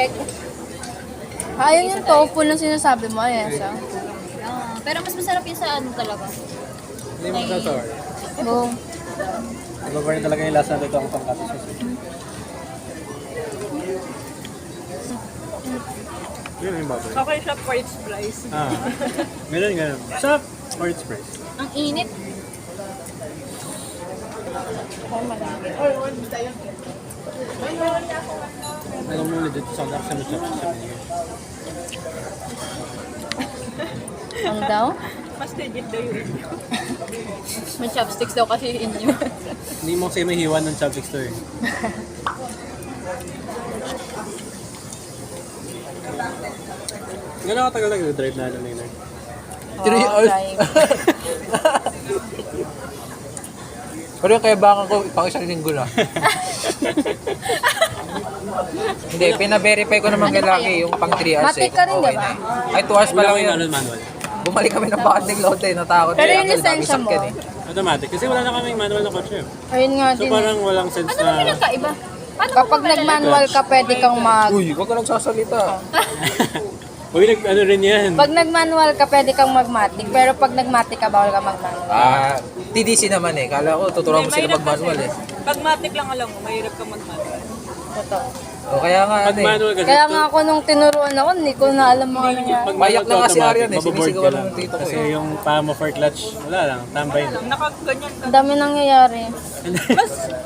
egg. Ayun yung tofu na sinasabi mo, yes. Pero mas masarap yung sa ano talaga. Hindi mo sasawar. Oo. Iba pa rin talaga yung lasa nito ang tonkatsu sauce. Yun yung baboy. Okay siya for its price. Ah, ganun. Sarap or its price. Ang init. Alam mo ulit dito sa dark sa chopsticks sa binigay. Ano daw? Mas legit daw yun. May chopsticks daw kasi inyo. Hindi mo kasi mahiwan ng chopsticks to eh. Gano'n katagal nag-drive na alam na 3 hours. Pero yung kaibakan ko, pang isang linggo lang. Hindi, pina-verify ko naman kay Lucky yung pang 3 hours Matik ka rin, kung diba? na. Ay, 2 hours pa Wala lang ko yun. yung manual. Bumalik kami ng bonding load eh, natakot. Pero eh, yung Uncle, lisensya dami mo? sakyan eh. Automatic. Kasi wala na kaming manual na kotse. Ayun nga So din. parang walang sense Ano ba na... pinagkaiba? Paano Kapag nag-manual ka, pwede kang mag... Uy, huwag ka nagsasalita. Uy, ano rin yan. Pag nag-manual ka, pwede kang mag-matic. Pero pag nag-matic ka, bawal ka mag-manual. TDC naman eh. Kala ko, tuturuan mo sila Mahirap mag-manual kasi. eh. Pag matik lang alam mo, mahirap ka mag-matic. Totoo. O kaya nga, Pag ano eh. manual kasi... Kaya nga ako nung tinuruan ako, hindi ko na alam mga nangyari. Pag Mayak manual lang to kasi automatic, Arian eh. mababoard Sinisigawan ka lang lang. ng tito ko Kasi eh. yung paa mo for clutch, wala lang, tambay na. Nakaganyan ka. Ang dami nangyayari.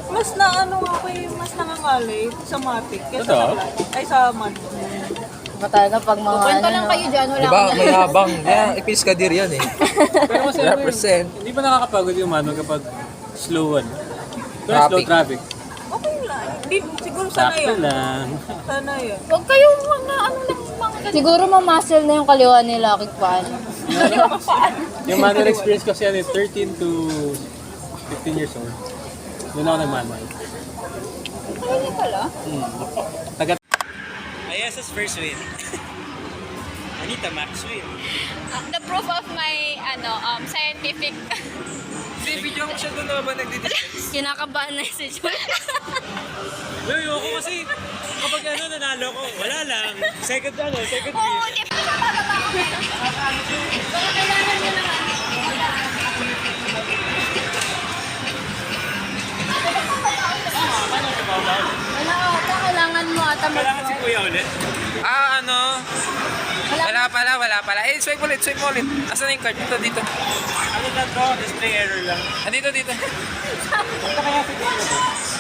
Mas na ano ako eh, mas nangangalay sa matic kaysa Totoo? sa clutch. Ay sa manual. Ba talaga pag mga Kwento lang kayo dyan, wala Diba, akong may habang. Yan, ipiskadir yan eh. Pero kasi Represent. hindi pa nakakapagod yung manual kapag slow Pero Traffic. slow traffic. Okay lang. Hindi, siguro sana Sakto yun. lang. Sana yun. Huwag kayo mga ano lang mga ganito. Siguro mamuscle na yung kaliwa nila kay Pan. Yung manual experience ko kasi yan 13 to 15 years old. Doon ako nag-manual. Hindi pala. Ayasa's first win. Anita Max win. The proof of my scientific. Video ko siya doon na ba nagdidiscuss? Kinakabahan na si Jun. Uy, ako kasi kapag nanalo ko, wala lang. Second win. Oo, di ba siya bababa ako? Baka kailangan niya naman. Wala ata, kailangan mo ata Kailangan si Kuya ulit. Wala pala. Eh, swipe ulit. Asan na yung card? Dito. Ano na to? Display error lang. Dito.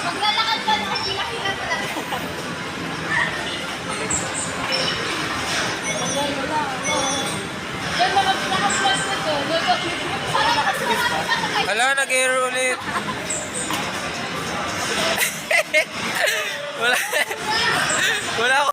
Maglalakad ka lang, hila-hila ka lang. Yan, mga naka-plus na to. Hala, nag-error ulit. Wala ako.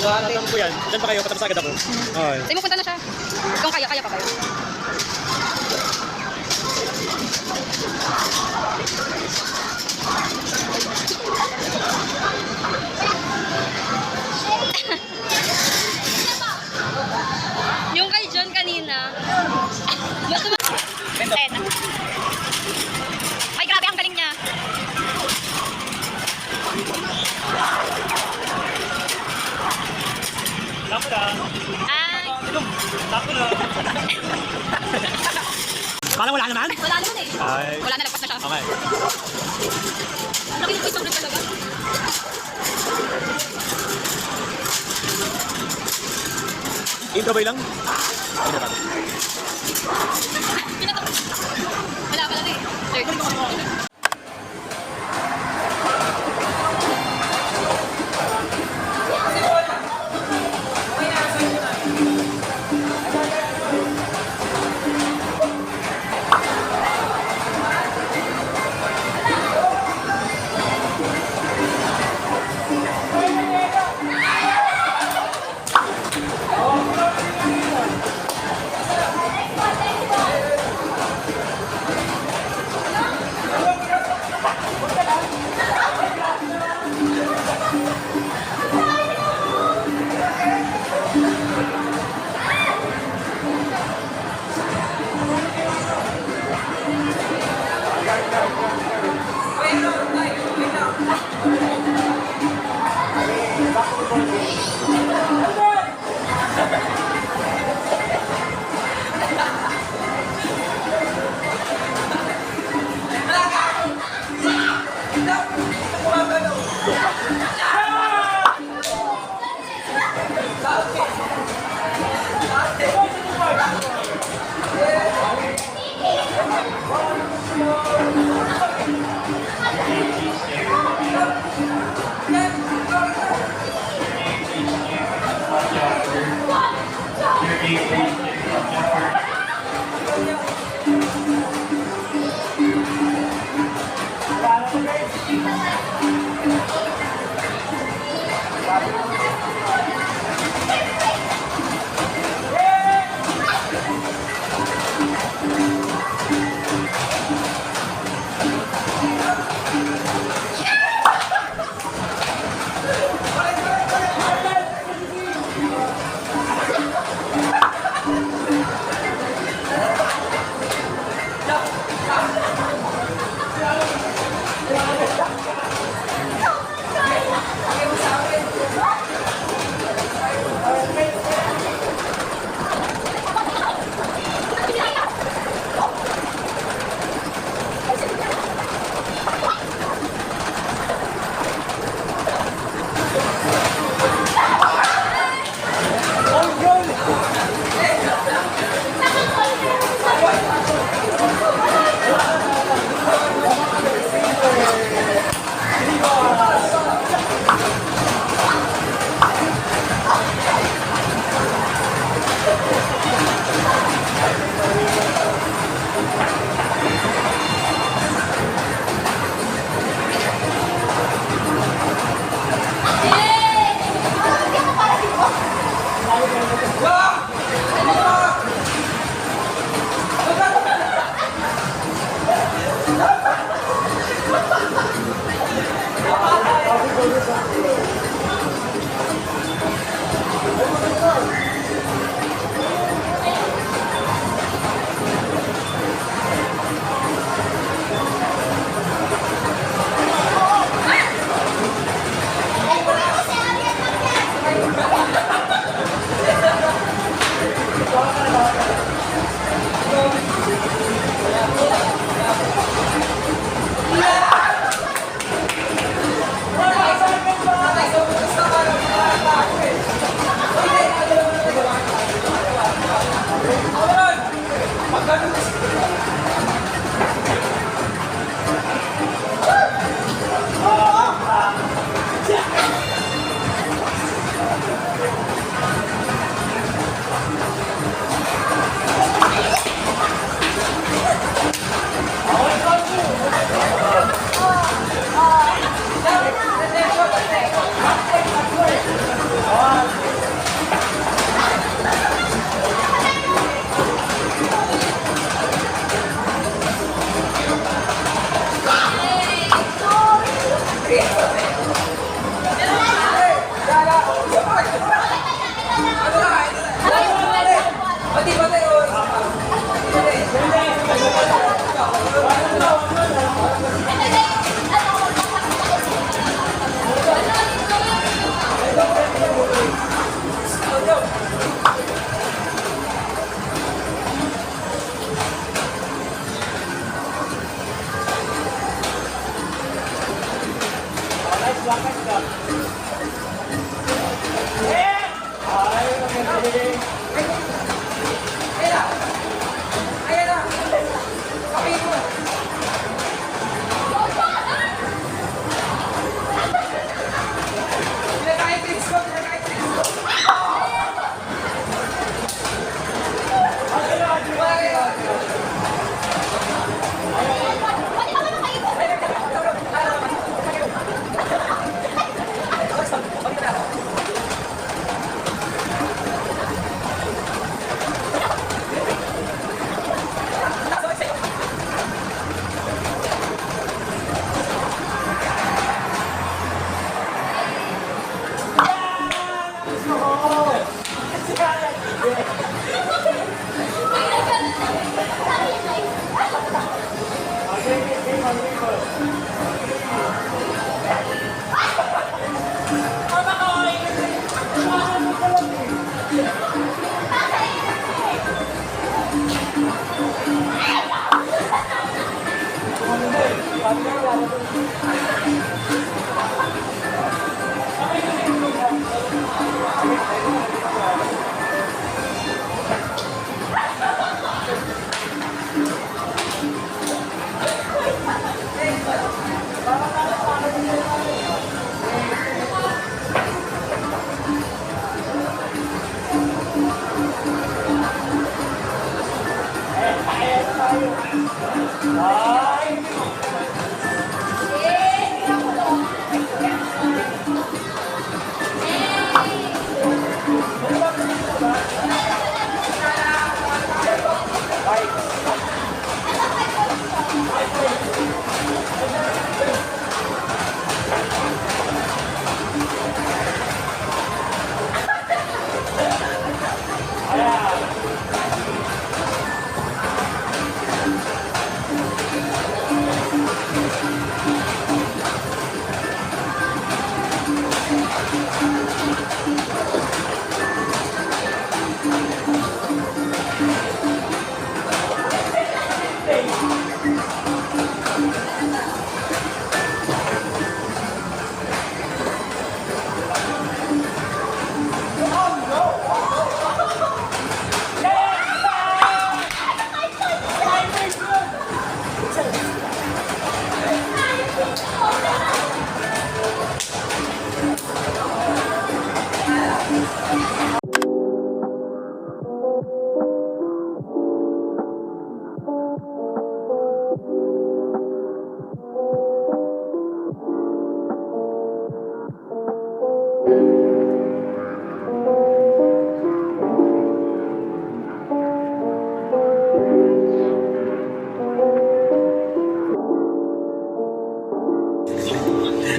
Alam ko yan. Diyan pa kayo, patapos agad ako. Okay. Sige mo, punta na siya. Kung kaya pa ba yun? Yung kay John kanina. Ay, grabe, ang galing niya. Tapo na. Ay, Tapo na. Parang wala naman? wala naman eh. Ay. Wala na, nagpas na siya. Okay. Laki ng isang talaga. Intro ba lang? Wala pala na eh. Third.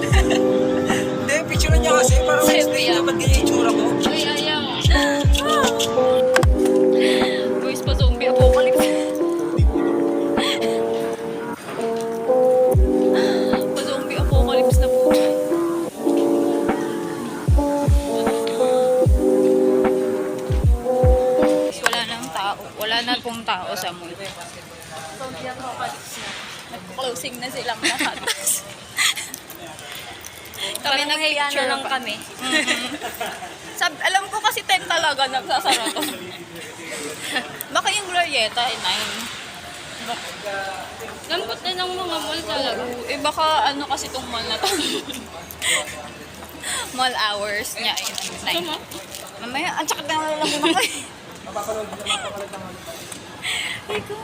Hindi, picture niya kasi parang Wednesday na ba't ganyan yung tsura ko? Uy, ayaw. Boys pa zombie apocalypse. Pa zombie apocalypse na po. Wala nang tao. Wala na pong tao sa mundo. Zombie apocalypse na. Nag-closing na silang lahat. Kami nag-picture lang kami. Alam ko kasi 10 talaga nagsasara to. Baka yung Glorieta ay 9. Lambot na ng mga mall talaga. Eh baka ano kasi tong mall na to. Mall hours niya ay 9. Mamaya, ang sakit na lang ako eh. Ay ko.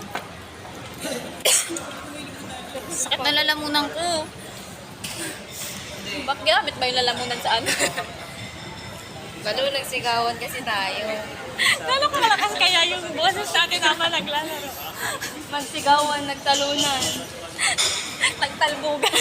Sakit na lalamunan ko. Bakit gamit ba yung lalamunan sa ano? Balo, nagsigawan kasi tayo. Lalo ko malakas kaya yung boses natin naman naglalaro. Magsigawan, nagtalunan. Nagtalbugan.